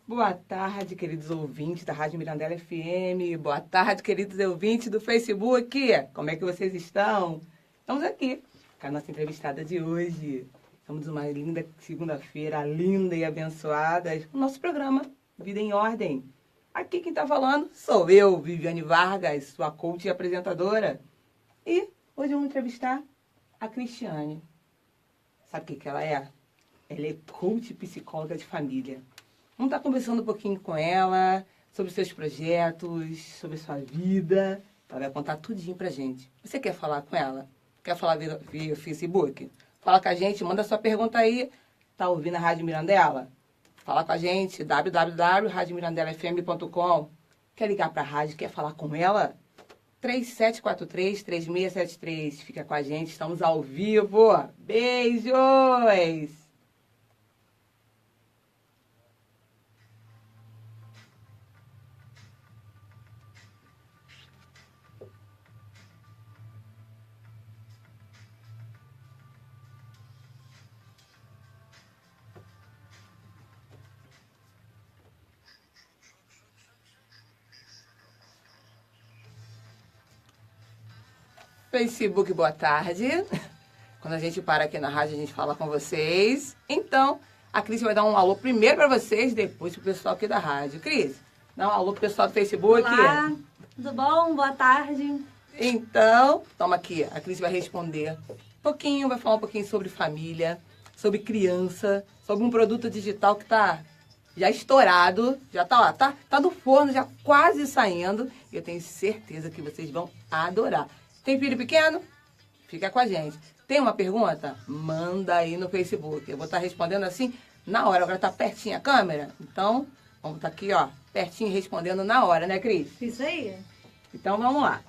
Boa tarde, queridos ouvintes da Rádio Mirandela FM. Boa tarde, queridos ouvintes do Facebook. Como é que vocês estão? Estamos aqui com a nossa entrevistada de hoje. Estamos numa linda segunda-feira, linda e abençoada. O nosso programa Vida em Ordem. Aqui quem está falando sou eu, Viviane Vargas, sua coach e apresentadora. E hoje vamos entrevistar a Cristiane. Sabe o que ela é? Ela é coach e psicóloga de família. Vamos estar conversando um pouquinho com ela sobre os seus projetos, sobre a sua vida. Ela vai contar tudinho pra gente. Você quer falar com ela? Quer falar via Facebook? Fala com a gente, manda sua pergunta aí. Tá ouvindo a Rádio Mirandela? Fala com a gente, www.radiomirandelafm.com. Quer ligar pra rádio, quer falar com ela? 3743-3673. Fica com a gente, estamos ao vivo. Beijos! Facebook, boa tarde. Quando a gente para aqui na rádio, a gente fala com vocês. Então, a Cris vai dar um alô primeiro para vocês, depois pro pessoal aqui da rádio. Cris, dá um alô pro pessoal do Facebook. Olá, tudo bom? Boa tarde. Então, toma aqui, a Cris vai responder um pouquinho, vai falar um pouquinho sobre família, sobre criança, sobre um produto digital que tá já estourado, já tá lá, tá no forno, já quase saindo. E eu tenho certeza que vocês vão adorar. Tem filho pequeno? Fica com a gente. Tem uma pergunta? Manda aí no Facebook. Eu vou estar respondendo assim na hora. Agora tá pertinho a câmera. Então, vamos estar aqui, ó, pertinho respondendo na hora, né, Cris? Isso aí. Então, vamos lá.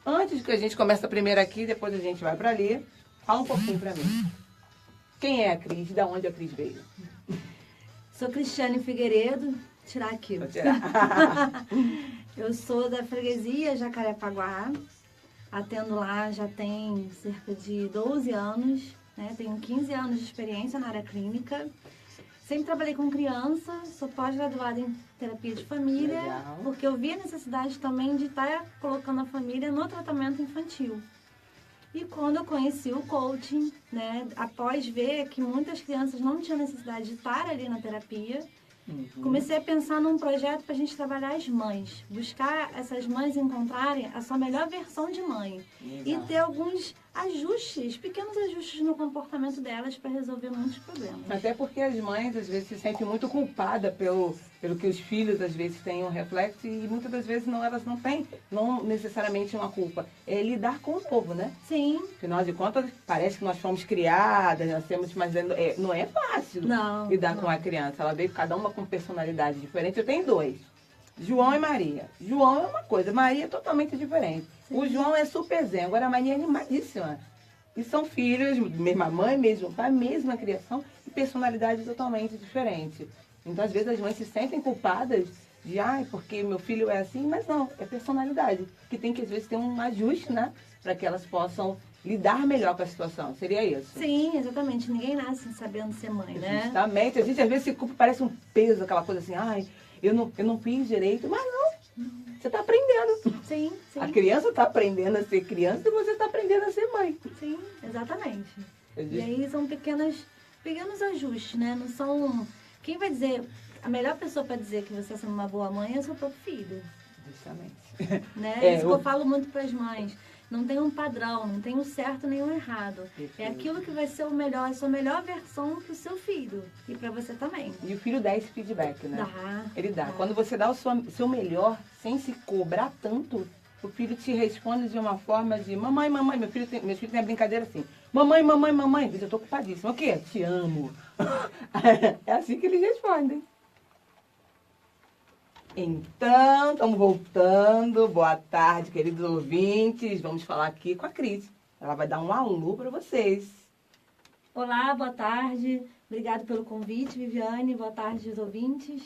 Antes que a gente comece primeiro aqui, depois a gente vai para ali, fala um pouquinho para mim. Quem é a Cris? De onde a Cris veio? Sou Cristiane Figueiredo. Tirar aqui. Vou tirar. Eu sou da freguesia Jacarepaguá. Atendo lá já tem cerca de 12 anos, né? Tenho 15 anos de experiência na área clínica. Sempre trabalhei com criança, sou pós-graduada em terapia de família, Legal. porque eu vi a necessidade também de estar colocando a família no tratamento infantil. E quando eu conheci o coaching, né, após ver que muitas crianças não tinham necessidade de estar ali na terapia, comecei a pensar num projeto para a gente trabalhar as mães. Buscar essas mães encontrarem a sua melhor versão de mãe. Legal. E ter alguns ajustes, pequenos ajustes no comportamento delas para resolver muitos problemas. Até porque as mães, às vezes, se sentem muito culpadas pelo que os filhos, às vezes, têm um reflexo e muitas das vezes elas não têm, não necessariamente uma culpa. É lidar com o novo, né? Sim. Afinal de contas, parece que nós fomos criadas, nós temos, mas não é fácil lidar com a criança. Ela veio cada uma com personalidade diferente. Eu tenho dois, João e Maria. João é uma coisa, Maria é totalmente diferente. Sim. O João é super zen, agora a Maria é animadíssima. E são filhos, mesma mãe, mesmo pai, mesma criação e personalidade totalmente diferente. Então, às vezes, as mães se sentem culpadas de, porque meu filho é assim, mas não, é personalidade. Que tem que, às vezes, ter um ajuste, né? Para que elas possam lidar melhor com a situação. Seria isso? Sim, exatamente. Ninguém nasce sabendo ser mãe, né? Justamente. A gente, às vezes, se culpa, parece um peso, aquela coisa assim, eu não fiz direito, mas não. Você está aprendendo. Sim, sim. A criança está aprendendo a ser criança e você está aprendendo a ser mãe. Sim, exatamente. E aí são pequenos ajustes, né? Não são... Quem vai dizer... A melhor pessoa para dizer que você é uma boa mãe é o seu próprio filho. Justamente. Né? Isso que eu falo muito para as mães. Não tem um padrão, não tem um certo nem um errado. Perfeito. É aquilo que vai ser o melhor, a sua melhor versão para o seu filho. E para você também. E o filho dá esse feedback, né? Dá. Ele dá. Quando você dá o seu melhor, sem se cobrar tanto, o filho te responde de uma forma de mamãe, meu filho tem a brincadeira assim. Mamãe, eu tô ocupadíssima. O quê? Te amo. É assim que eles respondem. Então, estamos voltando. Boa tarde, queridos ouvintes. Vamos falar aqui com a Cris. Ela vai dar um alô para vocês. Olá, boa tarde. Obrigada pelo convite, Viviane. Boa tarde, os ouvintes.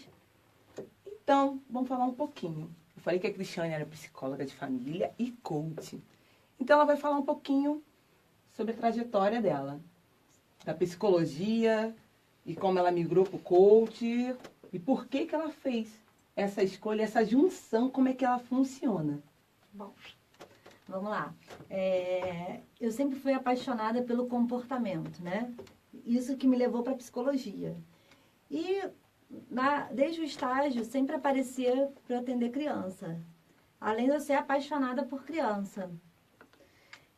Então, vamos falar um pouquinho. Eu falei que a Cristiane era psicóloga de família e coach. Então, ela vai falar um pouquinho sobre a trajetória dela, da psicologia e como ela migrou para o coach. E por que que ela fez essa escolha, essa junção, como é que ela funciona? Bom, vamos lá. Eu sempre fui apaixonada pelo comportamento, né? Isso que me levou para a psicologia. E desde o estágio sempre aparecia para eu atender criança. Além de eu ser apaixonada por criança.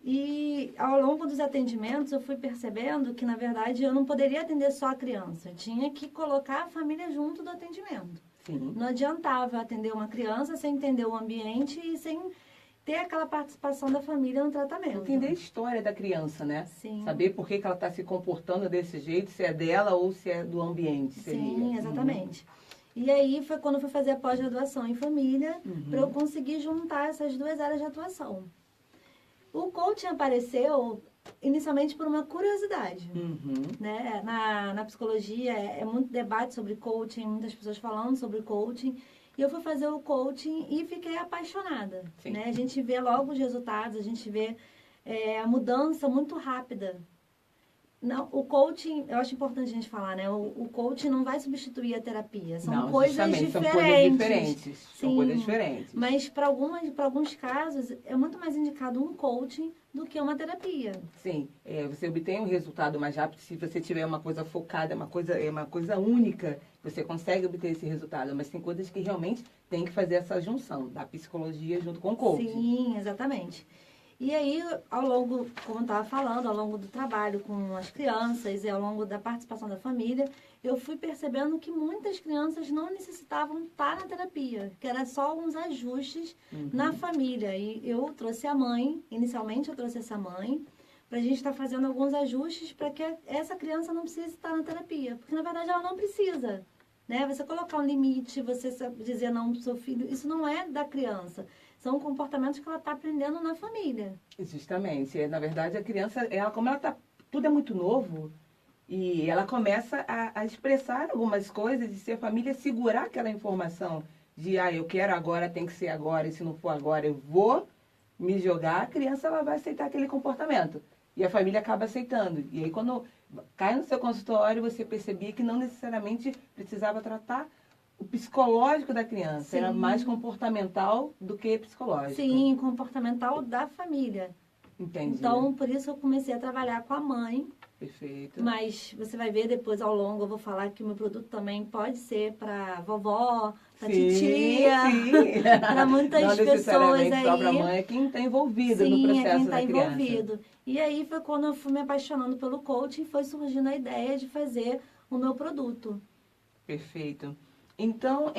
E ao longo dos atendimentos eu fui percebendo que, na verdade, eu não poderia atender só a criança. Eu tinha que colocar a família junto do atendimento. Sim. Não adiantava atender uma criança sem entender o ambiente e sem ter aquela participação da família no tratamento. Entender a história da criança, né? Sim. Saber por que que ela está se comportando desse jeito, se é dela ou se é do ambiente. Sim, exatamente. E aí foi quando eu fui fazer a pós-graduação em família, para eu conseguir juntar essas duas áreas de atuação. O coaching apareceu inicialmente por uma curiosidade. Né? Na psicologia é muito debate sobre coaching, muitas pessoas falando sobre coaching. E eu fui fazer o coaching e fiquei apaixonada. Né? A gente vê logo os resultados, a gente vê a mudança muito rápida. Não, o coaching, eu acho importante a gente falar, né? O coaching não vai substituir a terapia. São coisas diferentes. São coisas diferentes. Sim, são coisas diferentes. Mas para alguns casos é muito mais indicado um coaching do que uma terapia. Sim, você obtém um resultado mais rápido se você tiver uma coisa focada, uma coisa única, você consegue obter esse resultado. Mas tem coisas que realmente tem que fazer essa junção da psicologia junto com o coaching. Sim, exatamente. E aí, ao longo, como eu estava falando, ao longo do trabalho com as crianças e ao longo da participação da família, eu fui percebendo que muitas crianças não necessitavam estar na terapia, que era só alguns ajustes na família. E eu trouxe a mãe, inicialmente eu trouxe essa mãe, para a gente estar fazendo alguns ajustes para que essa criança não precise estar na terapia, porque na verdade ela não precisa. Né? Você colocar um limite, você dizer não para o seu filho, isso não é da criança. São comportamentos que ela está aprendendo na família. Justamente. Na verdade, a criança, como ela tá, tudo é muito novo, e ela começa a expressar algumas coisas, e se a família segurar aquela informação de, eu quero agora, tem que ser agora, e se não for agora, eu vou me jogar, a criança ela vai aceitar aquele comportamento. E a família acaba aceitando. E aí, quando cai no seu consultório, você percebia que não necessariamente precisava tratar o psicológico da criança. Sim. Era mais comportamental do que psicológico. Sim, comportamental da família. Entendi. Então, por isso eu comecei a trabalhar com a mãe. Perfeito. Mas você vai ver depois ao longo, eu vou falar que o meu produto também pode ser para vovó, para titia, para muitas não pessoas aí. Só para a mãe, é quem está envolvido Sim, no processo é quem tá da criança. envolvido. E aí foi quando eu fui me apaixonando pelo coaching, foi surgindo a ideia de fazer o meu produto. Perfeito. Então,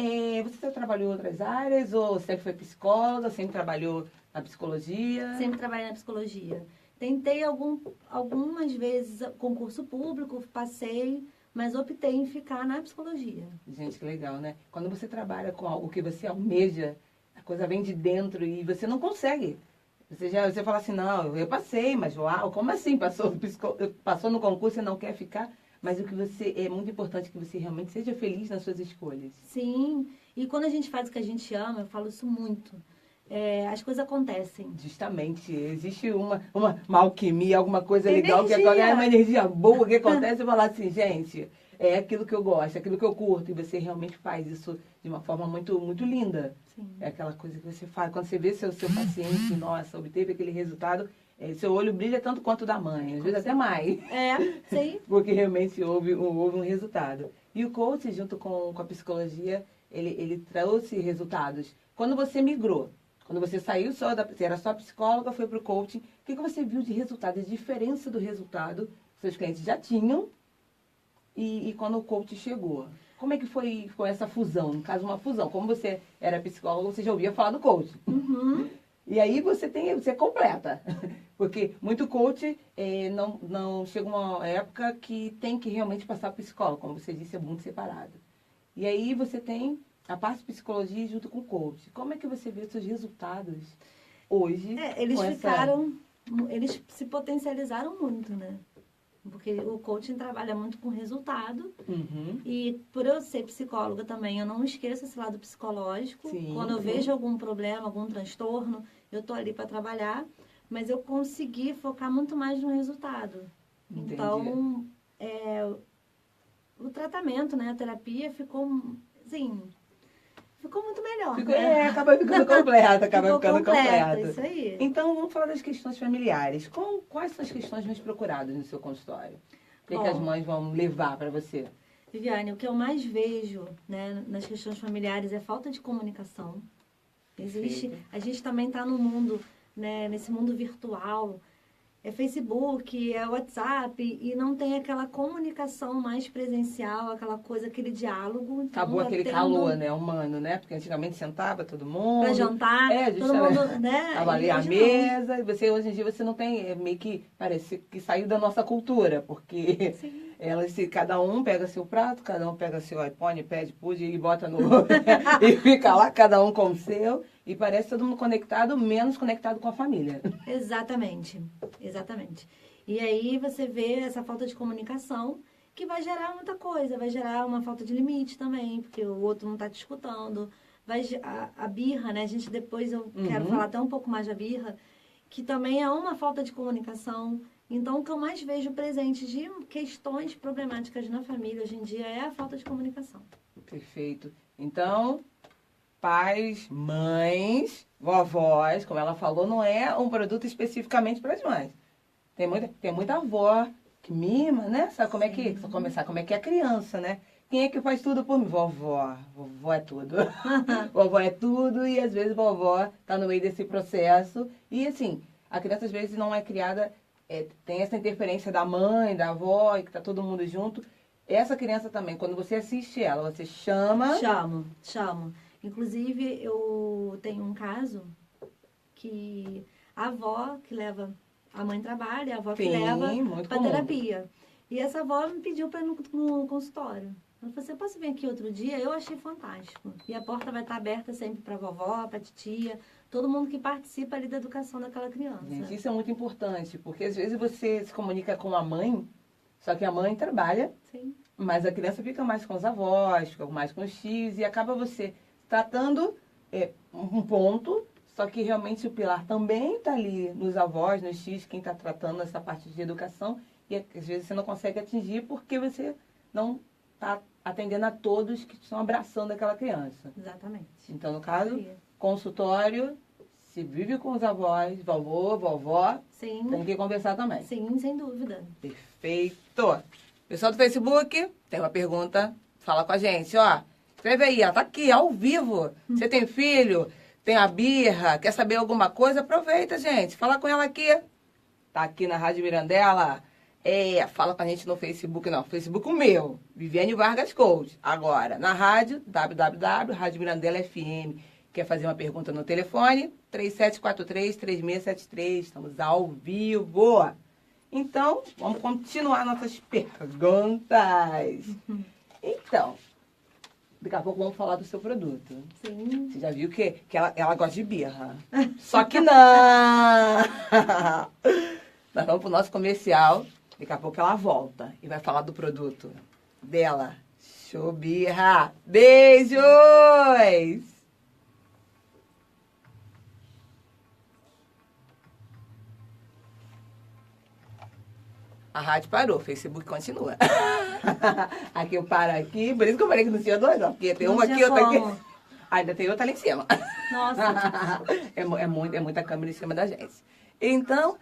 você já trabalhou em outras áreas, ou sempre foi psicóloga, sempre trabalhou na psicologia? Sempre trabalhei na psicologia. Tentei algumas vezes concurso público, passei, mas optei em ficar na psicologia. Gente, que legal, né? Quando você trabalha com algo que você almeja, a coisa vem de dentro e você não consegue. Você fala assim, não, eu passei, mas uau, como assim? Passou no concurso e não quer ficar? Mas é muito importante que você realmente seja feliz nas suas escolhas. Sim, e quando a gente faz o que a gente ama, eu falo isso muito, as coisas acontecem. Justamente, existe uma alquimia, alguma coisa legal, energia. Uma energia boa que acontece e falar assim, gente, é aquilo que eu gosto, é aquilo que eu curto, e você realmente faz isso de uma forma muito, muito linda. Sim. É aquela coisa que você faz, quando você vê seu paciente, nossa, obteve aquele resultado, seu olho brilha tanto quanto o da mãe, às vezes até mais. Sim. Porque realmente houve um resultado. E o coaching, junto com a psicologia, ele trouxe resultados. Quando você migrou, quando você saiu você era só psicóloga, foi para o coaching, o que você viu de resultado, de diferença do resultado que seus clientes já tinham e quando o coaching chegou? Como é que foi essa fusão? No caso, uma fusão. Como você era psicóloga, você já ouvia falar do coaching. E aí você completa. Porque muito coach não chega uma época que tem que realmente passar para o psicólogo. Como você disse, é muito separado. E aí você tem a parte de psicologia junto com o coach. Como é que você vê os seus resultados hoje? Eles se potencializaram muito, né? Porque o coaching trabalha muito com resultado. E por eu ser psicóloga também, eu não esqueço esse lado psicológico. Sim, quando eu vejo algum problema, algum transtorno, eu tô ali para trabalhar. Mas eu consegui focar muito mais no resultado. Entendi. Então, o tratamento, né? A terapia ficou, assim, ficou muito melhor, Ficou, né? acaba ficando completa, acaba Ficou ficando completa, completa. isso aí. Então, vamos falar das questões familiares. Quais são as questões mais procuradas no seu consultório? O que, que as Bom, mães vão levar para você? Viviane, o que eu mais vejo, né, nas questões familiares é falta de comunicação. Existe, Perfeito. a gente também está no mundo, né, nesse mundo virtual, é Facebook, é WhatsApp, e não tem aquela comunicação mais presencial, aquela coisa, aquele diálogo. Então, Acabou tá aquele tendo calor, né, humano, né? Porque antigamente sentava todo mundo. para jantar, todo Justamente. mundo, né? Tava ali E à hoje não. mesa, e você, hoje em dia você não tem, meio que, parece que saiu da nossa cultura, porque Sim. cada um pega seu prato, cada um pega seu iPhone, iPad, pude e bota no... e fica lá, cada um com o seu, e parece todo mundo conectado, menos conectado com a família. Exatamente, exatamente. E aí você vê essa falta de comunicação que vai gerar muita coisa, vai gerar uma falta de limite também, porque o outro não está te escutando. A birra, né? A gente depois eu quero Uhum. falar até um pouco mais da birra, que também é uma falta de comunicação. Então, o que eu mais vejo presente de questões problemáticas na família hoje em dia é a falta de comunicação. Perfeito. Então, pais, mães, vovós, como ela falou, não é um produto especificamente para as mães. Tem muita avó que mima, né? Sabe como é que, só começar, como é que é a criança, né? Quem é que faz tudo por mim? Vovó. Vovó é tudo. Vovó é tudo e às vezes vovó tá no meio desse processo. E assim, a criança às vezes não é criada, tem essa interferência da mãe, da avó, e que tá todo mundo junto. Essa criança também, quando você assiste ela, você chama. Chamo. Inclusive, eu tenho um caso que a avó que leva, a mãe trabalha, a avó que Sim, leva muito para comum. terapia. E essa avó me pediu para ir no consultório. Ela falou, você posso vir aqui outro dia? Eu achei fantástico. E a porta vai estar aberta sempre para a vovó, para a titia, todo mundo que participa ali da educação daquela criança. Gente, isso é muito importante, porque às vezes você se comunica com a mãe, só que a mãe trabalha, Sim. mas a criança fica mais com os avós, fica mais com os tios, e acaba você tratando um ponto, só que realmente o pilar também está ali nos avós, nos tios, quem está tratando essa parte de educação, e às vezes você não consegue atingir porque você não está atendendo a todos que estão abraçando aquela criança. Exatamente. Então, no caso, Isso aí. consultório, se vive com os avós, vovô, vovó, Sim. tem que conversar também. Sim, sem dúvida. Perfeito. Pessoal do Facebook, tem uma pergunta, fala com a gente, ó. Escreve aí, ela tá aqui, ao vivo. Você tem filho? Tem a birra? Quer saber alguma coisa? Aproveita, gente. Fala com ela aqui. Tá aqui na Rádio Mirandela. Fala com a gente no Facebook, não. Facebook o meu, Viviane Vargas Coach. Agora, na rádio, www.rádio Mirandela FM. Quer fazer uma pergunta no telefone? 3743-3673. Estamos ao vivo. Então, vamos continuar nossas perguntas. Então, daqui a pouco vamos falar do seu produto. Sim. Você já viu que ela gosta de birra. Só que não! Nós vamos pro nosso comercial. Daqui a pouco ela volta e vai falar do produto dela. Show birra! Beijos! A rádio parou, o Facebook continua. Aqui eu paro aqui, por isso que eu falei que não tinha dois, ó, porque tem uma aqui, outra aqui. Ainda tem outra ali em cima. Nossa. é muita câmera em cima da gente. Então,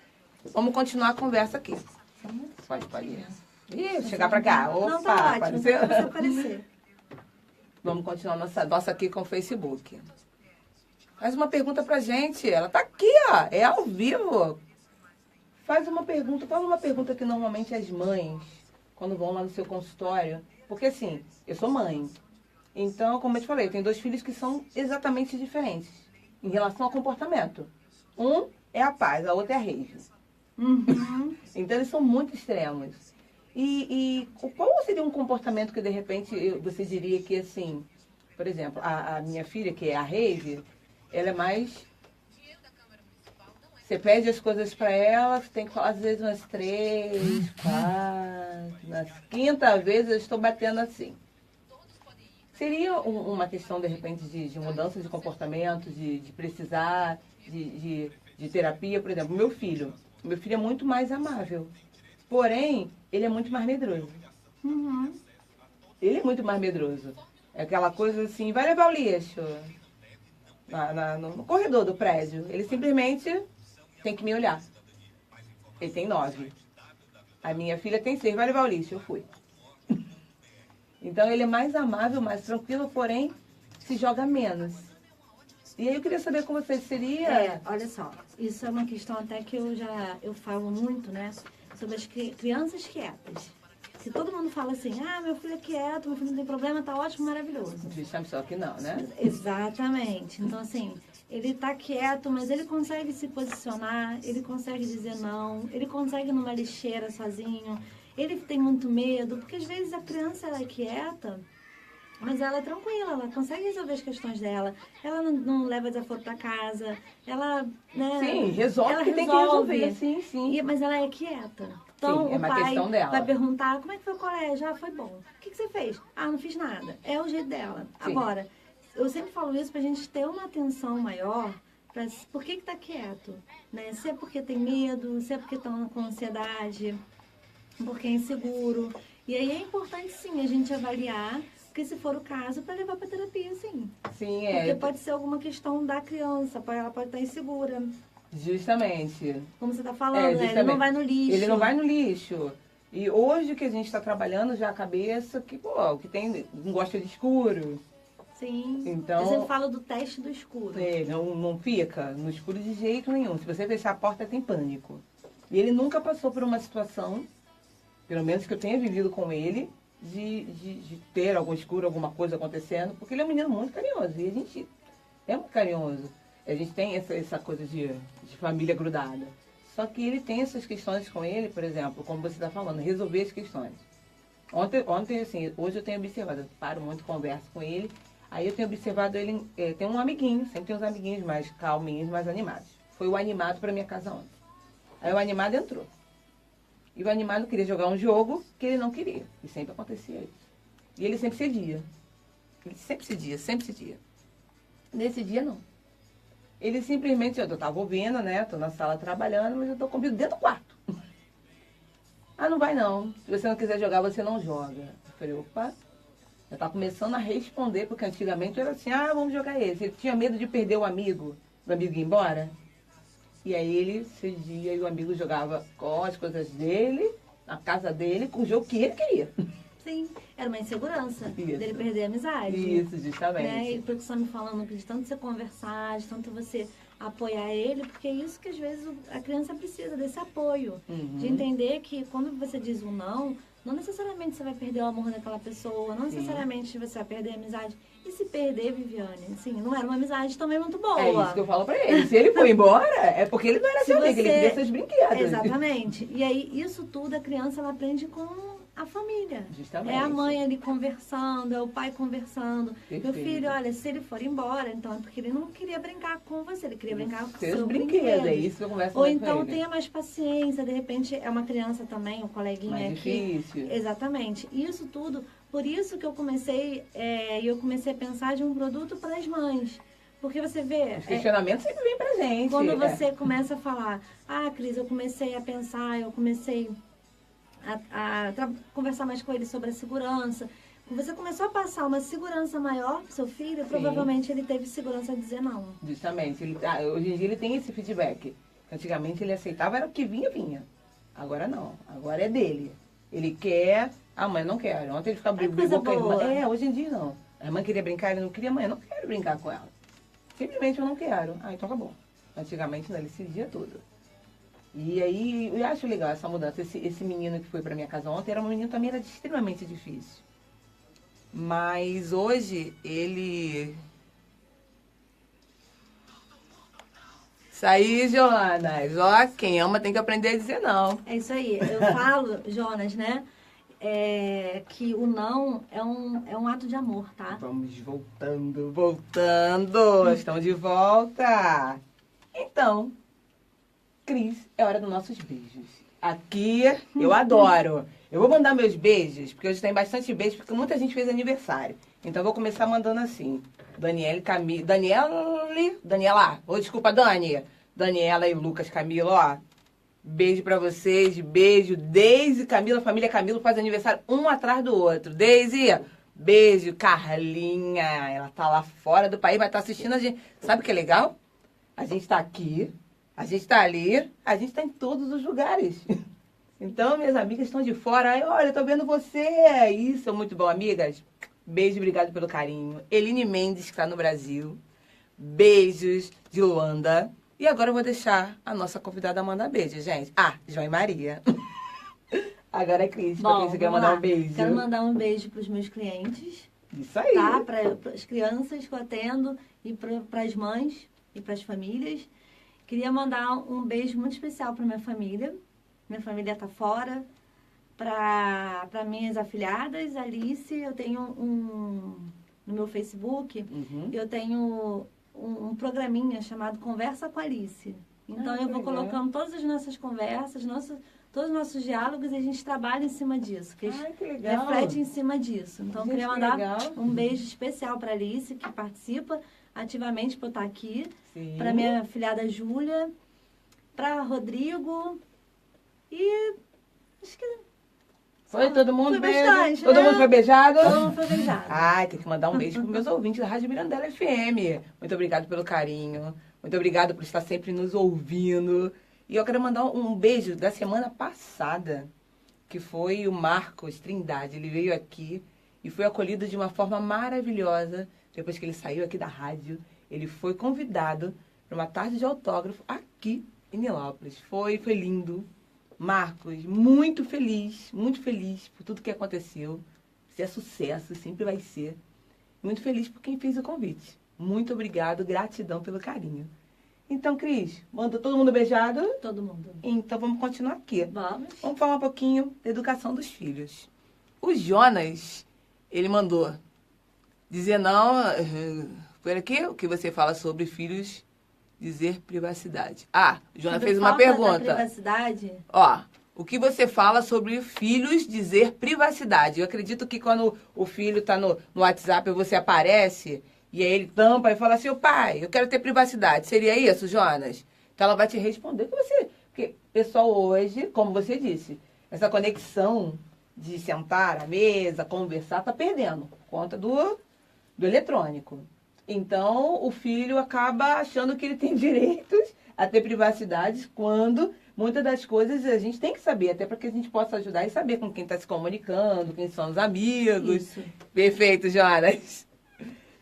vamos continuar a conversa aqui. Pode ir. Ih, chegar pra cá. Opa, não, tá ótimo, apareceu? você aparecer. Vamos continuar nossa aqui com o Facebook. Faz uma pergunta pra gente. Ela tá aqui, ó. É ao vivo. Faz uma pergunta que normalmente as mães, quando vão lá no seu consultório, porque assim, eu sou mãe. Então, como eu te falei, eu tenho 2 filhos que são exatamente diferentes em relação ao comportamento. Um é a paz, a outra é a rage. Uhum. Então, eles são muito extremos. E qual seria um comportamento que, de repente, você diria que, assim, por exemplo, a minha filha, que é a rave, ela é mais... Você pede as coisas para ela, você tem que falar às vezes umas 3, 4, na 5ª vez eu estou batendo assim. Seria uma questão, de repente, de mudança de comportamento, de precisar de terapia, por exemplo, meu filho é muito mais amável, porém, ele é muito mais medroso. Uhum. Ele é muito mais medroso. É aquela coisa assim, vai levar o lixo no corredor do prédio. Ele simplesmente tem que me olhar. Ele tem 9. A minha filha tem 6, vai levar o lixo. Eu fui. Então ele é mais amável, mais tranquilo, porém se joga menos. E aí eu queria saber com você seria... olha só, isso é uma questão até que eu falo muito, né? Sobre as crianças quietas. Se todo mundo fala assim, meu filho é quieto, meu filho não tem problema, tá ótimo, maravilhoso. Deixamos só que não, né? Exatamente. Então, assim, ele tá quieto, mas ele consegue se posicionar, ele consegue dizer não, ele consegue ir numa lixeira sozinho, ele tem muito medo, porque às vezes a criança ela é quieta, mas ela é tranquila, ela consegue resolver as questões dela, ela não leva desaforo para casa, ela, né? Sim, resolve o que tem que resolver, sim. Mas ela é quieta. Então, sim, é uma questão dela. Vai perguntar, como é que foi o colégio? Foi bom. O que você fez? Não fiz nada. É o jeito dela. Sim. Agora, eu sempre falo isso pra gente ter uma atenção maior, por que tá quieto? Né? Se é porque tem medo, se é porque tá com ansiedade, porque é inseguro. E aí é importante, sim, a gente avaliar, porque se for o caso, para levar para terapia, sim. Sim, Porque pode ser alguma questão da criança, ela pode estar insegura. Justamente. Como você está falando, né? Ele não vai no lixo. Ele não vai no lixo. E hoje que a gente está trabalhando já a cabeça, que não gosta de escuro. Sim. Então, eu sempre falo do teste do escuro. Não fica no escuro de jeito nenhum. Se você fechar a porta, tem pânico. E ele nunca passou por uma situação, pelo menos que eu tenha vivido com ele, de ter algum escuro, alguma coisa acontecendo, porque ele é um menino muito carinhoso. E a gente é muito carinhoso. A gente tem essa coisa de família grudada. Só que ele tem essas questões com ele, por exemplo, como você está falando, resolver as questões. Ontem, assim, hoje eu tenho observado, eu paro muito, converso com ele, aí eu tenho observado ele, tem um amiguinho, sempre tem uns amiguinhos mais calminhos, mais animados. Foi o animado para minha casa ontem. Aí o animado entrou. E o animado queria jogar um jogo que ele não queria. E sempre acontecia isso. E ele sempre cedia. Ele sempre cedia. Nesse dia, não. Ele simplesmente, eu estava ouvindo, né? Estou na sala trabalhando, mas eu estou comigo dentro do quarto. Não vai não. Se você não quiser jogar, você não joga. Eu falei, opa. Já está começando a responder, porque antigamente era assim, vamos jogar esse. Ele tinha medo de perder o amigo ir embora. E aí ele cedia e o amigo jogava com as coisas dele, na casa dele, com o jogo que ele queria. Sim, era uma insegurança Isso. Dele perder a amizade. Isso, justamente. Né? E porque você está me falando de tanto você conversar, de tanto você apoiar ele, porque é isso que às vezes a criança precisa, desse apoio. De entender que quando você diz um não necessariamente você vai perder o amor daquela pessoa, não necessariamente você vai perder a amizade. E se perder, Viviane, assim, não era uma amizade também muito boa. É isso que eu falo pra ele. Se ele for embora, é porque ele não era seu amigo, ele queria seus brinquedos. Exatamente. E aí, isso tudo, a criança, ela aprende com a família. Justamente. É a mãe ali conversando, é o pai conversando. Perfeito. Meu filho, olha, se ele for embora, então é porque ele não queria brincar com você, ele queria brincar com seus seus brinquedos. É isso que eu converso Ou mais então com ele. tenha mais paciência, de repente é uma criança também, um coleguinha mais aqui. difícil. Exatamente. Isso tudo, por isso que eu comecei a pensar de um produto para as mães. Porque você vê... Os questionamentos sempre vêm pra gente. Quando você começa a falar, Cris, eu comecei a pensar, eu comecei a conversar mais com ele sobre a segurança. Você começou a passar uma segurança maior pro seu filho, provavelmente ele teve segurança de dizer não. Justamente. Hoje em dia ele tem esse feedback. Antigamente ele aceitava, era o que vinha. Agora não. Agora é dele. Ele quer, a mãe não quer. Ontem ele ficava brigou com a irmã. Hoje em dia não. A mãe queria brincar, ele não queria, mãe, eu não quero brincar com ela. Simplesmente eu não quero. Então tá bom. Antigamente não, ele cedia tudo. E aí, eu acho legal essa mudança. Esse menino que foi pra minha casa ontem, era um menino também, era extremamente difícil. Mas hoje, ele... Isso aí, Jonas. Ó, quem ama tem que aprender a dizer não. É isso aí. Eu falo, Jonas, né? Que o não é um ato de amor, tá? Vamos voltando. Estão de volta. Então... Cris, é hora dos nossos beijos. Aqui, eu adoro. Eu vou mandar meus beijos, porque hoje tem bastante beijos, porque muita gente fez aniversário. Então, eu vou começar mandando assim. Daniela, desculpa, Dani. Daniela e Lucas Camilo, ó. Beijo pra vocês, beijo. Deise e Camila, família Camilo faz aniversário um atrás do outro. Deise, beijo. Carlinha, ela tá lá fora do país, vai estar assistindo a gente. Sabe o que é legal? A gente tá aqui, a gente tá ali, a gente tá em todos os lugares. Então, minhas amigas estão de fora. Ai, olha, tô vendo você. Isso é muito bom, amigas. Beijo, obrigado pelo carinho. Eline Mendes, que está no Brasil. Beijos de Luanda. E agora eu vou deixar a nossa convidada mandar beijo, gente. Ah, João e Maria. Agora é Cris, pra quem você quer mandar um beijo. Quero mandar um beijo para os meus clientes. Isso aí. Tá? Para as crianças que eu atendo e para as mães e para as famílias. Queria mandar um beijo muito especial para minha família. Minha família tá fora. Para minhas afilhadas, Alice, eu tenho no meu Facebook, eu tenho um programinha chamado Conversa com Alice. Então eu vou colocando todas as nossas conversas, todos os nossos diálogos e a gente trabalha em cima disso. Que reflete em cima disso. Então eu queria mandar um beijo especial para Alice, que participa ativamente por estar aqui. Para minha afilhada Júlia, para Rodrigo e acho que... Foi todo mundo beijo? Bastante, todo mundo foi beijado? Todo mundo foi beijado. Ai, tem que mandar um beijo para meus ouvintes da Rádio Mirandela FM. Muito obrigado pelo carinho. Muito obrigado por estar sempre nos ouvindo. E eu quero mandar um beijo da semana passada, que foi o Marcos Trindade. Ele veio aqui e foi acolhido de uma forma maravilhosa. Depois que ele saiu aqui da rádio, ele foi convidado para uma tarde de autógrafo aqui em Nilópolis. Foi lindo. Marcos, muito feliz por tudo que aconteceu. Isso é sucesso, sempre vai ser. Muito feliz por quem fez o convite. Muito obrigado, gratidão pelo carinho. Então, Cris, manda todo mundo beijado? Todo mundo. Então, vamos continuar aqui. Vamos falar um pouquinho da educação dos filhos. O Jonas, ele mandou dizer não... Por aqui, o que você fala sobre filhos... dizer privacidade. Ah, o Jonas fez uma pergunta. Privacidade? Ó, o que você fala sobre filhos dizer privacidade? Eu acredito que quando o filho tá no WhatsApp, você aparece e aí ele tampa e fala assim, ô pai, eu quero ter privacidade. Seria isso, Jonas? Então ela vai te responder que você... Porque pessoal hoje, como você disse, essa conexão de sentar à mesa, conversar, tá perdendo por conta do eletrônico. Então, o filho acaba achando que ele tem direitos a ter privacidade quando muitas das coisas a gente tem que saber, até para que a gente possa ajudar e saber com quem está se comunicando, quem são os amigos. Isso. Perfeito, Jonas.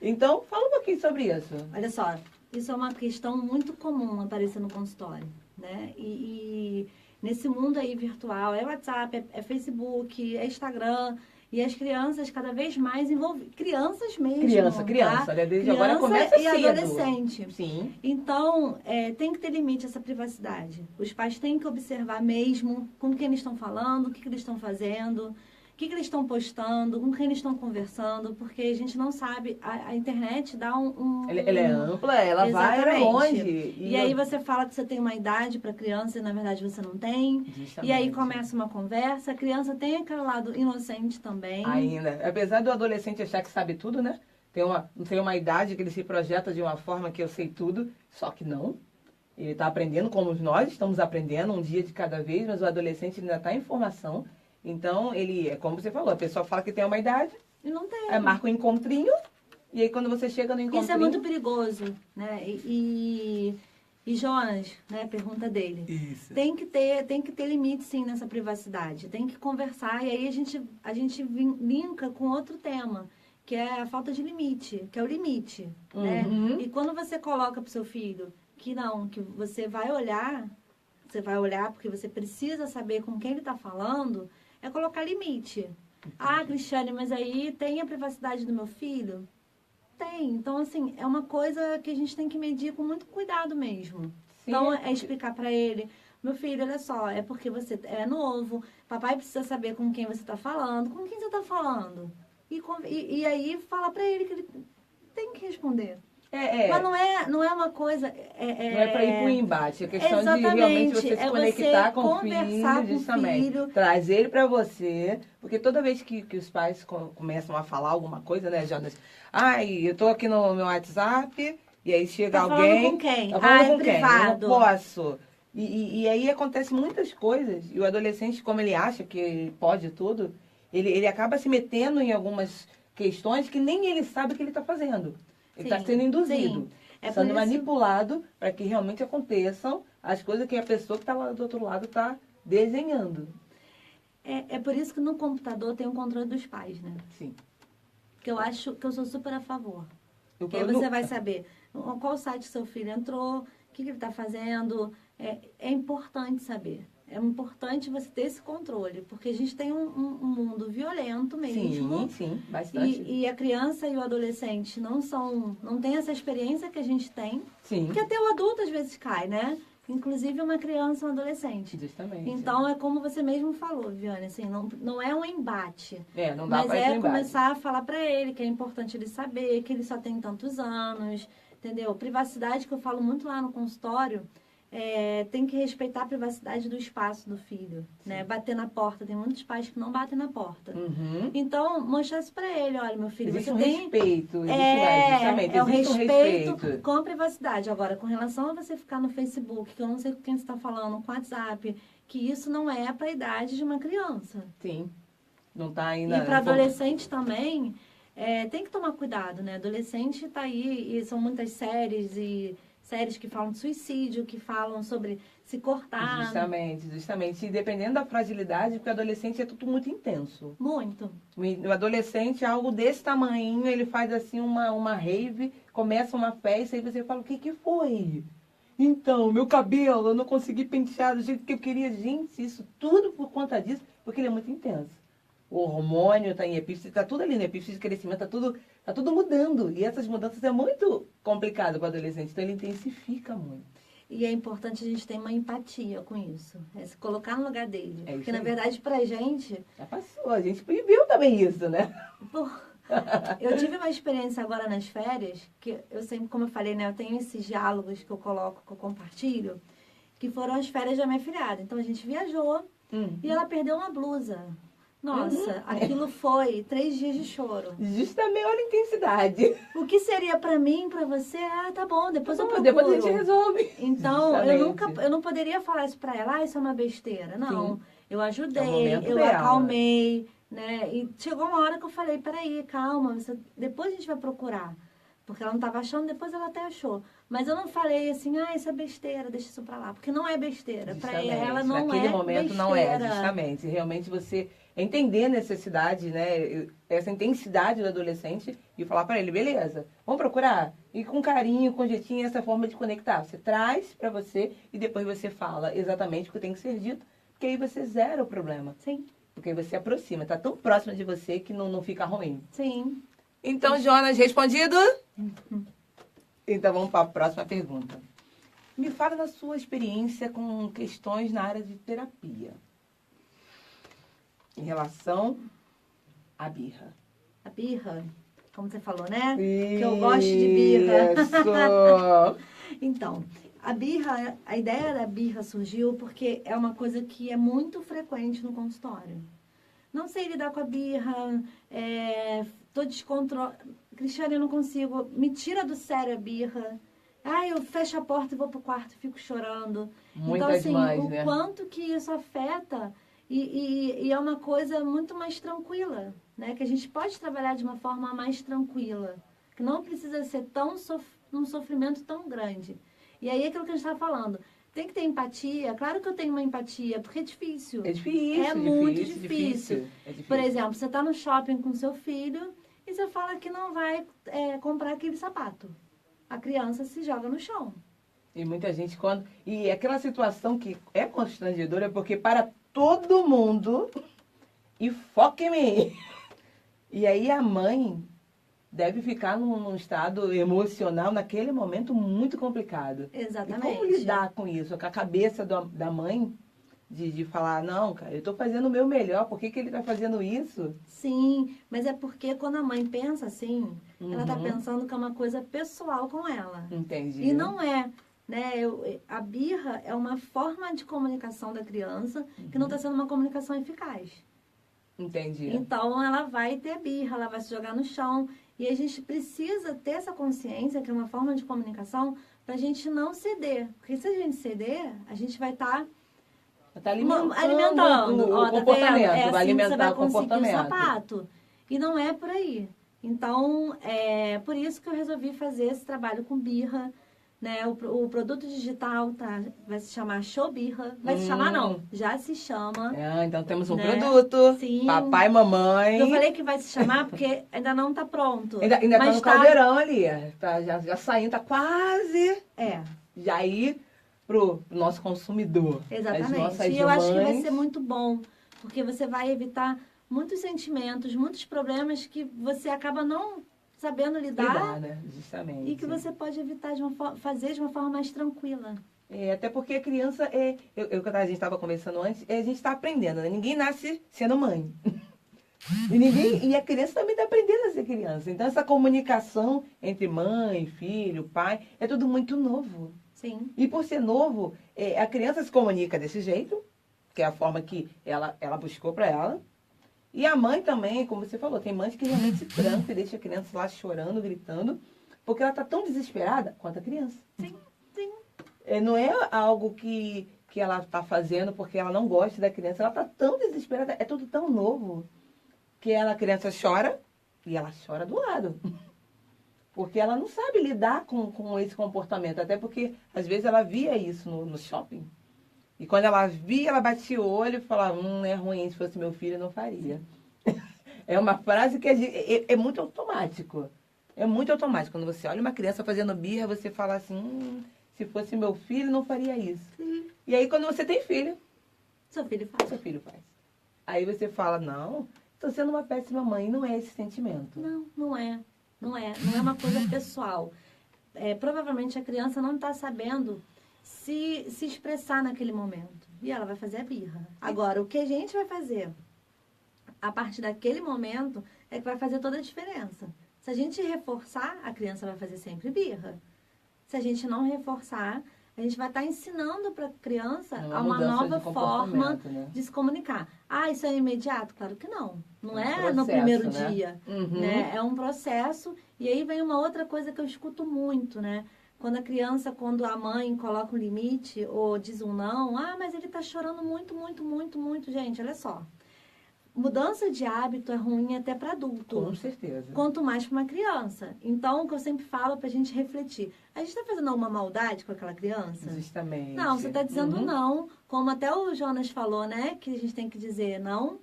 Então, fala um pouquinho sobre isso. Olha só, isso é uma questão muito comum aparecer no consultório, né? E nesse mundo aí virtual, é WhatsApp, é Facebook, é Instagram... E as crianças cada vez mais envolvidas. Crianças mesmo. Criança. Tá? Desde criança agora começa e cedo. adolescente. Sim. Então, tem que ter limite essa privacidade. Os pais têm que observar mesmo com quem eles estão falando, o que eles estão fazendo, o que eles estão postando, com quem eles estão conversando, porque a gente não sabe. A internet dá ela é ampla, ela vai longe. E aí você fala que você tem uma idade para criança e na verdade você não tem. Justamente. E aí começa uma conversa, a criança tem aquele lado inocente também. Ainda. Apesar do adolescente achar que sabe tudo, né? Não tem uma idade que ele se projeta de uma forma que eu sei tudo, só que não. Ele está aprendendo como nós estamos aprendendo, um dia de cada vez, mas o adolescente ainda está em formação. Então, ele, é como você falou, a pessoa fala que tem uma idade, e não tem. Aí marca um encontrinho, e aí quando você chega no encontrinho... Isso é muito perigoso, né? E Jonas, né, pergunta dele. Isso. Tem que ter limite, sim, nessa privacidade. Tem que conversar, e aí a gente linka com outro tema, que é a falta de limite, que é o limite, né? E quando você coloca pro seu filho que você vai olhar porque você precisa saber com quem ele está falando, é colocar limite. Ah, Cristiane, mas aí tem a privacidade do meu filho? Tem. Então, assim, é uma coisa que a gente tem que medir com muito cuidado mesmo. Sim. Então, é explicar para ele, meu filho, olha só, é porque você é novo, papai precisa saber com quem você está falando. Com quem você está falando? E aí, falar para ele que ele tem que responder. Mas não é uma coisa... Não é para ir para o embate. É questão de realmente você se conectar com o filho, justamente. Trazer ele para você. Porque toda vez que os pais começam a falar alguma coisa, né, Jonas? Ai, eu tô aqui no meu WhatsApp, e aí chega alguém... Falando com quem? Tá falando com quem? Privado. Eu não posso. E aí acontece muitas coisas, e o adolescente, como ele acha que pode tudo, ele acaba se metendo em algumas questões que nem ele sabe o que ele está fazendo. Ele está Sim, sendo induzido, sim. É por sendo isso- manipulado para que realmente aconteçam as coisas que a pessoa que está lá do outro lado está desenhando. É por isso que no computador tem o controle dos pais, né? Sim. Que eu acho que eu sou super a favor. O Porque aí pro- você vai saber qual site seu filho entrou, o que ele está fazendo. É importante saber. É importante você ter esse controle, porque a gente tem um mundo violento mesmo. Sim, bastante. E a criança e o adolescente não tem essa experiência que a gente tem. Sim, Porque até o adulto às vezes cai, né? Inclusive uma criança e um adolescente. justamente. Então é como você mesmo falou, Viviane, assim, não é um embate. Não dá Mas para é embate. começar a falar para ele que é importante ele saber que ele só tem tantos anos, entendeu? Privacidade, que eu falo muito lá no consultório, tem que respeitar a privacidade do espaço do filho, né? Bater na porta, tem muitos pais que não batem na porta. Uhum. Então, mostrar isso para ele, olha, meu filho, Existe você um tem... respeito, justamente, É o existe um respeito com a privacidade. Agora, com relação a você ficar no Facebook, que eu não sei com quem você está falando, com o WhatsApp, que isso não é para a idade de uma criança. Sim, não está ainda... E para adolescente também, tem que tomar cuidado, né? Adolescente está aí, e são muitas séries que falam de suicídio, que falam sobre se cortar. Justamente. E dependendo da fragilidade, porque o adolescente é tudo muito intenso. Muito. O adolescente, algo desse tamanho, ele faz assim uma rave, começa uma festa, e você fala, o que que foi? Então, meu cabelo, eu não consegui pentear do jeito que eu queria. Gente, isso tudo por conta disso, porque ele é muito intenso. O hormônio está em epífise, está tudo ali no epífise de crescimento, tá tudo mudando. E essas mudanças é muito complicado para o adolescente, então ele intensifica muito. E é importante a gente ter uma empatia com isso. É se colocar no lugar dele. É isso Porque, na aí. verdade, pra gente... Já passou, a gente viveu também isso, né? Pô, eu tive uma experiência agora nas férias, que eu sempre, como eu falei, né? Eu tenho esses diálogos que eu coloco, que eu compartilho, que foram as férias da minha filhada. Então, a gente viajou e ela perdeu uma blusa. Nossa, aquilo foi 3 dias de choro. Justamente, olha a intensidade. O que seria pra mim, pra você? Ah, tá bom, depois eu procuro. Depois a gente resolve. Então, Justamente. eu não poderia falar isso pra ela, isso é uma besteira. Não, Sim. eu É o ajudei, momento eu dela. acalmei, né? E chegou uma hora que eu falei, peraí, calma, depois a gente vai procurar. Porque ela não estava achando, depois ela até achou. Mas eu não falei assim, isso é besteira, deixa isso pra lá. Porque não é besteira. Pra ela não Naquele é momento besteira. não é, justamente. Realmente você entender a necessidade, né? Essa intensidade do adolescente e falar para ele, beleza, vamos procurar. E com carinho, com jeitinho, essa forma de conectar. Você traz para você e depois você fala exatamente o que tem que ser dito. Porque aí você zera o problema. Sim, Porque aí você aproxima, tá tão próximo de você que não fica ruim. sim. Então, Jonas, respondido? Então, vamos para a próxima pergunta. Me fala da sua experiência com questões na área de terapia. Em relação à birra. A birra, como você falou, né? Que eu gosto de birra. Isso! Então, a ideia da birra surgiu porque é uma coisa que é muito frequente no consultório. Não sei lidar com a birra, tô descontrolada. Cristiane, eu não consigo. Me tira do sério a birra. Eu fecho a porta e vou pro quarto e fico chorando. Muitas então, assim, mães, o né? quanto que isso afeta e é uma coisa muito mais tranquila, né? Que a gente pode trabalhar de uma forma mais tranquila. Que não precisa ser um sofrimento tão grande. E aí, aquilo que a gente estava falando. Tem que ter empatia. Claro que eu tenho uma empatia, porque é difícil. É difícil. É muito difícil. É difícil. Por exemplo, você está no shopping com seu filho e você fala que não vai comprar aquele sapato. A criança se joga no chão. E muita gente quando... E aquela situação que é constrangedora porque para todo mundo e foca em mim. E aí a mãe deve ficar num estado emocional naquele momento muito complicado. Exatamente. E como lidar com isso? Com a cabeça da mãe de falar, não, cara, eu estou fazendo o meu melhor, por que ele está fazendo isso? Sim, mas é porque quando a mãe pensa assim, ela está Uhum. pensando que é uma coisa pessoal com ela. Entendi. E não é. Né? A birra é uma forma de comunicação da criança que não está sendo uma comunicação eficaz. Entendi. Então, ela vai ter birra, ela vai se jogar no chão. E a gente precisa ter essa consciência, que é uma forma de comunicação, para a gente não ceder. Porque se a gente ceder, a gente vai estar Tá alimentando alimentando. Ó, o tá comportamento, vendo? É vai assim que alimentar você vai o conseguir o comportamento. sapato. E não é por aí. Então, é por isso que eu resolvi fazer esse trabalho com birra. Né? O produto digital vai se chamar Show Birra. Vai se chamar, não. Já se chama. Então temos um né? produto. Sim. Papai e mamãe. Eu falei que vai se chamar porque ainda não tá pronto. Ainda tá no caldeirão ali. Tá, já saindo, tá quase. Já aí pro nosso consumidor. Exatamente. E eu acho que vai ser muito bom. Porque você vai evitar muitos sentimentos, muitos problemas que você acaba não sabendo lidar, né? Justamente. E que você pode evitar fazer de uma forma mais tranquila. Até porque a criança, a gente estava conversando antes, a gente está aprendendo, né? Ninguém nasce sendo mãe. E a criança também está aprendendo a ser criança. Então, essa comunicação entre mãe, filho, pai, é tudo muito novo. Sim. E por ser novo, a criança se comunica desse jeito, que é a forma que ela buscou para ela. E a mãe também, como você falou, tem mães que realmente se trancam e deixam a criança lá chorando, gritando, porque ela está tão desesperada quanto a criança. Sim, sim. Não é algo que ela está fazendo porque ela não gosta da criança, ela está tão desesperada, é tudo tão novo, que a criança chora e ela chora do lado. Porque ela não sabe lidar com esse comportamento, até porque às vezes ela via isso no shopping. E quando ela via, ela batia o olho e falava, é ruim, se fosse meu filho, eu não faria. É uma frase que é muito automático. É muito automático. Quando você olha uma criança fazendo birra, você fala assim, se fosse meu filho, não faria isso. Sim. E aí, quando você tem filho, seu filho faz. Seu filho faz. Aí você fala, não, estou sendo uma péssima mãe. Não é esse sentimento. Não é. Não é uma coisa pessoal. Provavelmente a criança não está sabendo se expressar naquele momento. E ela vai fazer a birra. Agora, o que a gente vai fazer a partir daquele momento é que vai fazer toda a diferença. Se a gente reforçar, a criança vai fazer sempre birra. Se a gente não reforçar, a gente vai estar ensinando para a criança uma nova forma de se comunicar. Isso é imediato? Claro que não. Não é processo, no primeiro dia. Né? É um processo. E aí vem uma outra coisa que eu escuto muito, né? Quando a mãe coloca um limite ou diz um não, mas ele está chorando muito, muito, muito, muito. Gente, olha só. Mudança de hábito é ruim até para adulto. Com certeza. Quanto mais para uma criança. Então, o que eu sempre falo para a gente refletir. A gente está fazendo alguma maldade com aquela criança? Justamente. Não, você está dizendo não. Como até o Jonas falou, né? Que a gente tem que dizer não.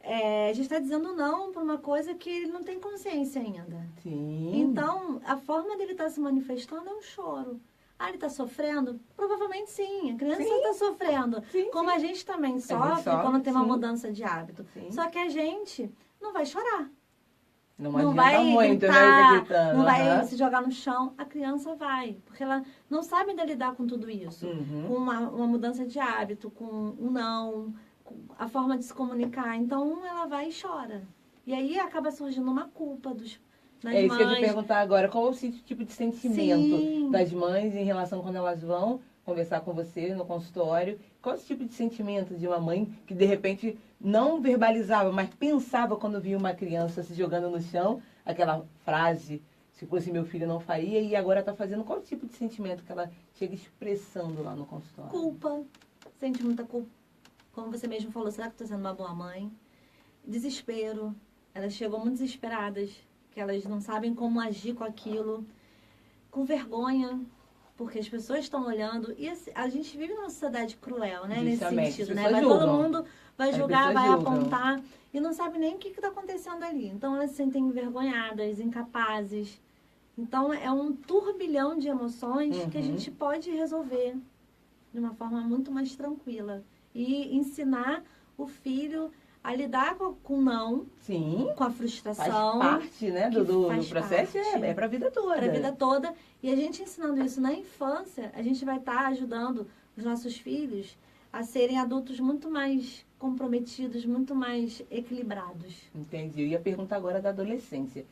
A gente está dizendo não para uma coisa que ele não tem consciência ainda. Sim. Então, a forma dele estar se manifestando é um choro. Ele está sofrendo? Provavelmente sim. A criança está sofrendo. Sim, como a gente também sofre quando tem uma mudança de hábito. Sim. Só que a gente não vai chorar. Não vai muito, gritar, não vai se jogar no chão. A criança vai. Porque ela não sabe ainda lidar com tudo isso. Com uma mudança de hábito, com um não, com a forma de se comunicar. Então, ela vai e chora. E aí acaba surgindo uma culpa das mães. Isso que eu ia te perguntar agora. Qual é o tipo de sentimento das mães em relação quando elas vão conversar com você no consultório? Qual é o tipo de sentimento de uma mãe que, de repente, não verbalizava, mas pensava quando via uma criança se jogando no chão, aquela frase, se fosse meu filho, não faria, e agora está fazendo? Qual é o tipo de sentimento que ela chega expressando lá no consultório? Culpa. Sente muita culpa. Como você mesmo falou, será que estou sendo uma boa mãe? Desespero. Elas chegam muito desesperadas, que elas não sabem como agir com aquilo. Com vergonha, porque as pessoas estão olhando. E a gente vive numa sociedade cruel, né? Nesse sentido, né? Todo mundo vai julgar, vai apontar e não sabe nem o que está acontecendo ali. Então, elas se sentem envergonhadas, incapazes. Então, é um turbilhão de emoções que a gente pode resolver de uma forma muito mais tranquila. E ensinar o filho a lidar com o não, com a frustração. Faz parte, né, do processo, é para a vida toda. Para a vida toda. E a gente ensinando isso na infância, a gente vai estar ajudando os nossos filhos a serem adultos muito mais comprometidos, muito mais equilibrados. Entendi. Eu ia perguntar agora da adolescência.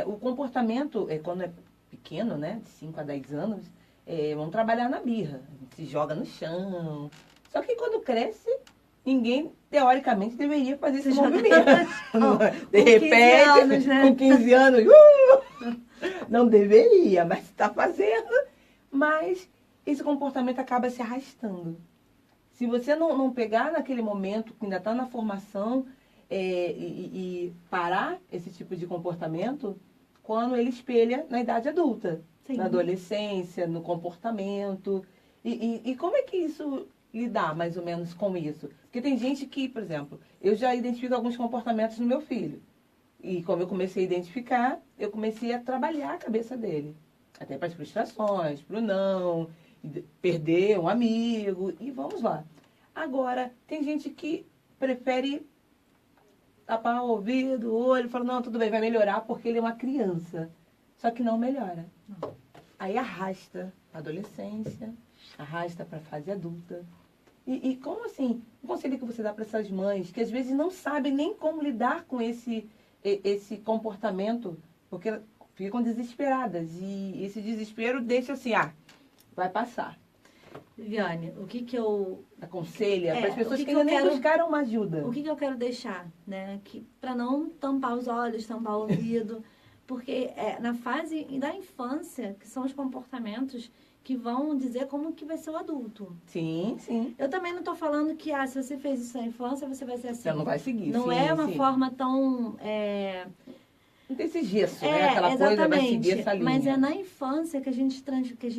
O comportamento, quando é pequeno, né, de 5 a 10 anos, vão trabalhar na birra. A gente se joga no chão. Só que quando cresce, ninguém, teoricamente, deveria fazer esse Jogar- movimento. Oh, De com 15 repente, anos, né? com 15 anos, não deveria, mas está fazendo. Mas esse comportamento acaba se arrastando. Se você não pegar naquele momento, que ainda está na formação, e parar esse tipo de comportamento, quando ele espelha na idade adulta, Sim. na adolescência, no comportamento. E como é que isso lidar, mais ou menos, com isso? Porque tem gente que, por exemplo, eu já identifico alguns comportamentos no meu filho. E como eu comecei a identificar, eu comecei a trabalhar a cabeça dele. Até para as frustrações, para o não, perder um amigo, e vamos lá. Agora, tem gente que prefere tapar o ouvido, o olho, fala, não, tudo bem, vai melhorar porque ele é uma criança. Só que não melhora. Aí arrasta a adolescência, arrasta para a fase adulta. E como assim? O conselho que você dá para essas mães que às vezes não sabem nem como lidar com esse comportamento, porque ficam desesperadas. E esse desespero deixa assim, vai passar. Viviane, o que eu Aconselha para as pessoas que eu ainda nem quero- buscaram uma ajuda. O que eu quero deixar, né? Para não tampar os olhos, tampar o ouvido, porque é na fase da infância que são os comportamentos que vão dizer como que vai ser o adulto. Sim, sim. Eu também não estou falando que se você fez isso na infância, você vai ser assim. Você não vai seguir. Não sim, é uma sim. forma tão... Não tem esse gesso, né? Aquela coisa vai seguir essa linha. Mas é na infância que a gente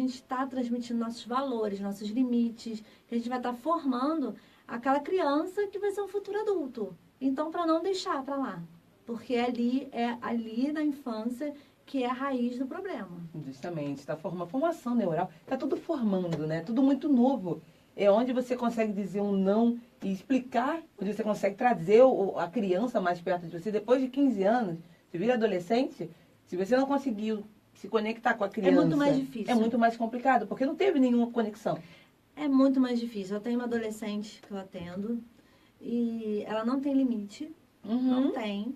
está transmitindo nossos valores, nossos limites, que a gente vai estar formando aquela criança que vai ser um futuro adulto. Então, para não deixar para lá. Porque é ali na infância que é a raiz do problema. Justamente, está formando formação neural, está tudo formando, né? Tudo muito novo. É onde você consegue dizer um não e explicar, onde você consegue trazer a criança mais perto de você. Depois de 15 anos, você vira adolescente, se você não conseguiu se conectar com a criança... É muito mais difícil. É muito mais complicado, porque não teve nenhuma conexão. É muito mais difícil. Eu tenho uma adolescente que eu atendo e ela não tem limite. Não tem,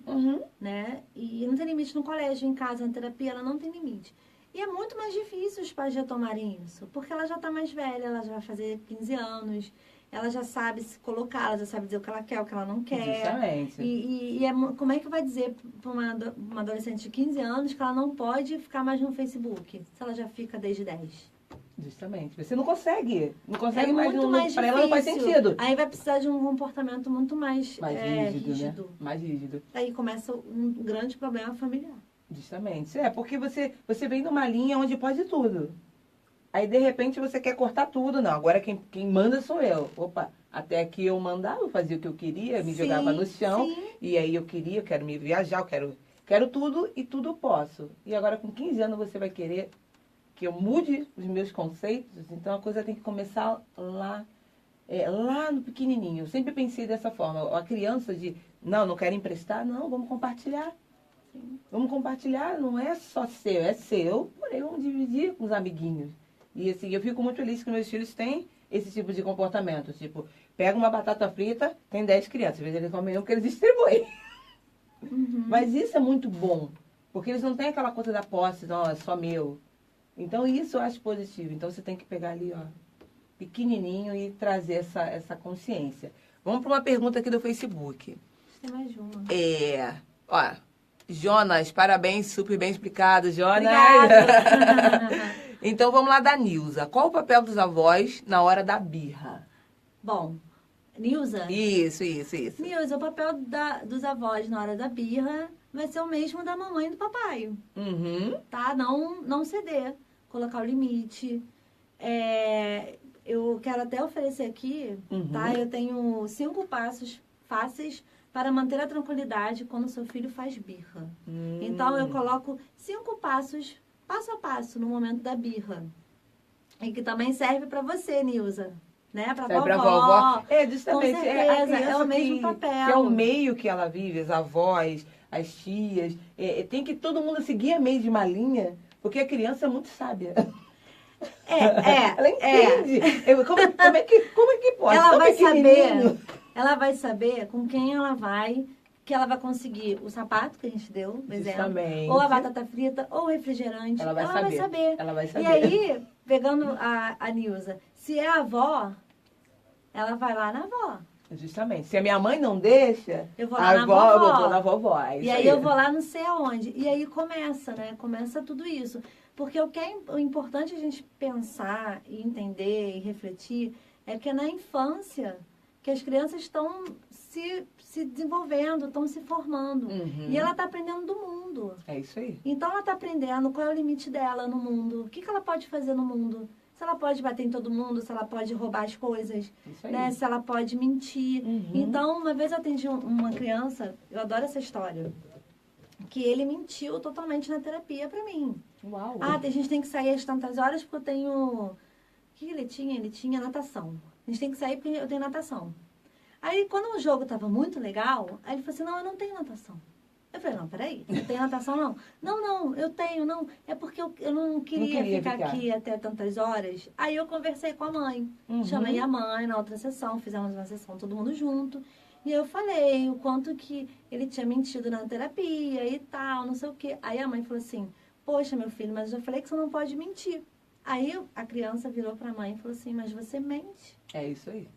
né? E não tem limite no colégio, em casa, na terapia, ela não tem limite. E é muito mais difícil os pais retomarem isso, porque ela já está mais velha, ela já vai fazer 15 anos, ela já sabe se colocar, ela já sabe dizer o que ela quer, o que ela não quer. Justamente. Como é que vai dizer para uma adolescente de 15 anos que ela não pode ficar mais no Facebook, se ela já fica desde 10? Justamente. Você não consegue. Não consegue É mais. muito mais Para ela não faz difícil. sentido. Aí vai precisar de um comportamento muito mais rígido, né? Mais rígido. Aí começa um grande problema familiar. Justamente. Porque você vem numa linha onde pode tudo. Aí, de repente, você quer cortar tudo. Não, agora quem manda sou eu. Opa, até aqui eu mandava, eu fazia o que eu queria, me jogava no chão. Sim. E aí eu quero me viajar, eu quero tudo e tudo posso. E agora, com 15 anos, você vai querer que eu mude os meus conceitos? Então, a coisa tem que começar lá no pequenininho. Eu sempre pensei dessa forma. A criança não quero emprestar, não, vamos compartilhar. Sim. Vamos compartilhar, não é só seu, é seu, porém vamos dividir com os amiguinhos. E assim, eu fico muito feliz que meus filhos têm esse tipo de comportamento. Tipo, pega uma batata frita, tem 10 crianças, às vezes eles comem um que eles distribuem. Mas isso é muito bom, porque eles não têm aquela coisa da posse, não, é só meu. Então, isso eu acho positivo. Então, você tem que pegar ali, pequenininho e trazer essa consciência. Vamos para uma pergunta aqui do Facebook. Tem mais de uma. Jonas, parabéns, super bem explicado, Jonas. Obrigada. Então, vamos lá da Nilza. Qual o papel dos avós na hora da birra? Bom, Nilza? Isso. Nilza, o papel dos avós na hora da birra vai ser o mesmo da mamãe e do papai. Tá? Não ceder. Colocar o limite. Eu quero até oferecer aqui, tá? Eu tenho 5 passos fáceis para manter a tranquilidade quando o seu filho faz birra. Então, eu coloco 5 passos, passo a passo, no momento da birra. E que também serve para você, Nilza. Né? Para vovó. Justamente. Com certeza, é o mesmo que papel. é o meio que ela vive, as avós, as tias. Tem que todo mundo seguir a mesma linha, porque a criança é muito sábia. Ela entende. Como é que pode? Ela vai saber com quem ela vai, que ela vai conseguir o sapato que a gente deu, por exemplo, ou a batata frita, ou o refrigerante. Ela vai saber. E aí, pegando a Nilza, se é a avó, ela vai lá na avó. Justamente. Se a minha mãe não deixa, Eu vou lá a na avó, eu vovó. vou na vovó. É E isso aí eu vou lá não sei aonde. E aí começa, né? Começa tudo isso. Porque o que é o importante a gente pensar e entender e refletir é que é na infância que as crianças estão se desenvolvendo, estão se formando. Uhum. E ela está aprendendo do mundo. É isso aí. Então ela está aprendendo qual é o limite dela no mundo. O que, que ela pode fazer no mundo. Se ela pode bater em todo mundo, se ela pode roubar as coisas, Isso aí. né? Se ela pode mentir. Uhum. Então, uma vez eu atendi uma criança, eu adoro essa história, que ele mentiu totalmente na terapia pra mim. Uau. Ah, a gente tem que sair às tantas horas porque eu tenho... O que ele tinha? Ele tinha natação. A gente tem que sair porque eu tenho natação. Aí, quando o jogo tava muito legal, aí ele falou assim, não, eu não tenho natação. Eu falei, não, peraí, não tem natação não? Não, eu tenho, não. É porque eu não queria ficar aqui até tantas horas. Aí eu conversei com a mãe. Uhum. Chamei a mãe na outra sessão, fizemos uma sessão todo mundo junto. E eu falei o quanto que ele tinha mentido na terapia e tal, não sei o quê. Aí a mãe falou assim, poxa, meu filho, mas eu já falei que você não pode mentir. Aí a criança virou pra mãe e falou assim, mas você mente. É isso aí.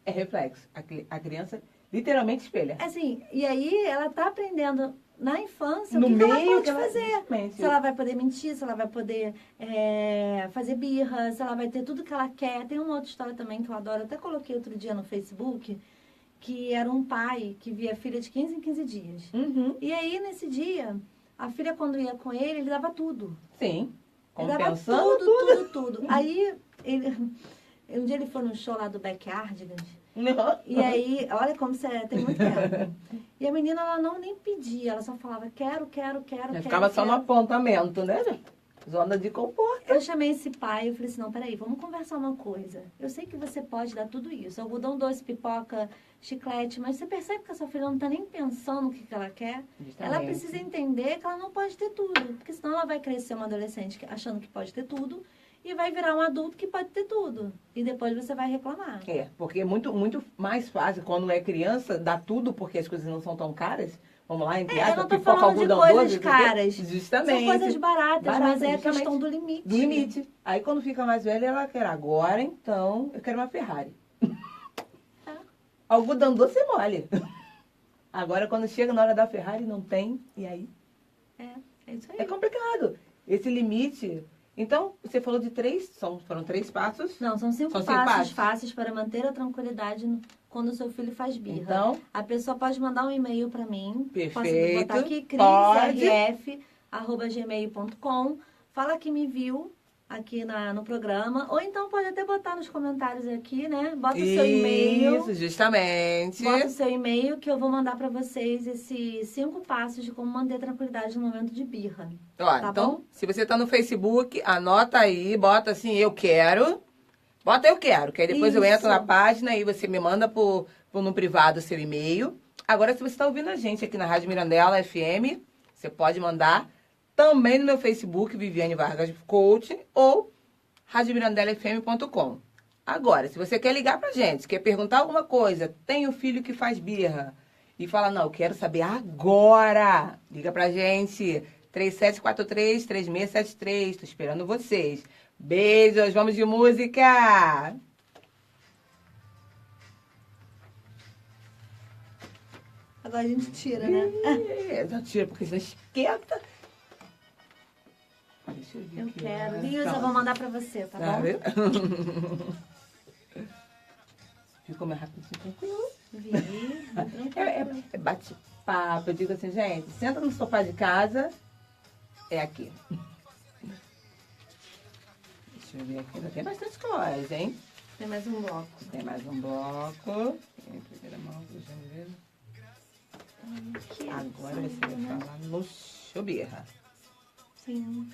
É reflexo. A criança literalmente espelha. Assim, e aí ela tá aprendendo na infância No o que ela meio pode que ela- fazer. justamente. Se ela vai poder mentir, se ela vai poder fazer birra, se ela vai ter tudo que ela quer. Tem uma outra história também que eu adoro, até coloquei outro dia no Facebook, que era um pai que via a filha de 15 em 15 dias. Uhum. E aí, nesse dia, a filha, quando ia com ele dava tudo. Sim. Ele dava Compensando tudo. tudo. Aí, um dia ele foi no show lá do Backyardigans. Não. E aí, olha como você tem muito tempo. E a menina, ela não nem pedia, ela só falava, quero. Ficava só no quero. apontamento, né? Zona de conforto. Eu chamei esse pai, eu falei assim, não, peraí, vamos conversar uma coisa. Eu sei que você pode dar tudo isso, algodão doce, pipoca, chiclete, mas você percebe que a sua filha não tá nem pensando o que ela quer? Justamente. Ela precisa entender que ela não pode ter tudo, porque senão ela vai crescer uma adolescente achando que pode ter tudo e vai virar um adulto que pode ter tudo. E depois você vai reclamar. É, porque é muito mais fácil quando é criança dar tudo porque as coisas não são tão caras. Vamos lá, entre Eu aspas, não tô pipoca, falando de algodão coisas doce, caras. justamente. São coisas baratas, mas é a justamente. questão do limite. Do limite. Aí quando fica mais velha, ela quer agora, então, eu quero uma Ferrari. Tá. Algodão doce é mole. Agora, quando chega na hora da Ferrari, não tem, e aí? É isso aí. É complicado. Esse limite. Então, você falou de foram 3 passos. Não, são cinco São cinco passos passos. fáceis para manter a tranquilidade quando o seu filho faz birra. Então, A pessoa pode mandar um e-mail para mim. Posso Perfeito. botar aqui, Pode. crisrf@gmail.com. Fala que me viu aqui no programa. Ou então pode até botar nos comentários aqui, né? Bota o seu e-mail. Isso, justamente. Bota o seu e-mail que eu vou mandar para vocês esses 5 passos de como manter tranquilidade no momento de birra. Ó, Tá então, bom? se você tá no Facebook, anota aí, bota assim, eu quero. Bota eu quero, que aí depois eu Isso. entro na página e você me manda no privado o seu e-mail. Agora, se você está ouvindo a gente aqui na Rádio Mirandela FM, você pode mandar também no meu Facebook, Viviane Vargas Coach, ou radiomirandelafm.com. Agora, se você quer ligar pra gente, quer perguntar alguma coisa, tem o filho que faz birra, e fala, não, eu quero saber agora, liga pra gente, 3743-3673, tô esperando vocês. Beijos, vamos de música! Agora a gente tira, né? Já tira, porque senão esquenta. Deixa eu ver Eu aqui. quero. Nilza, eu vou mandar pra você, tá bom? vendo? Ficou mais rapidinho, tranquilo. Vivi, É bate-papo. Eu digo assim, gente, senta no sofá de casa, é aqui. Deixa eu ver aqui, ainda tem bastante coisa, hein? Tem mais um bloco. Tem mais um bloco. Em primeira mão, deixa eu ver. Agora você vai falar no Chubirra. Sim.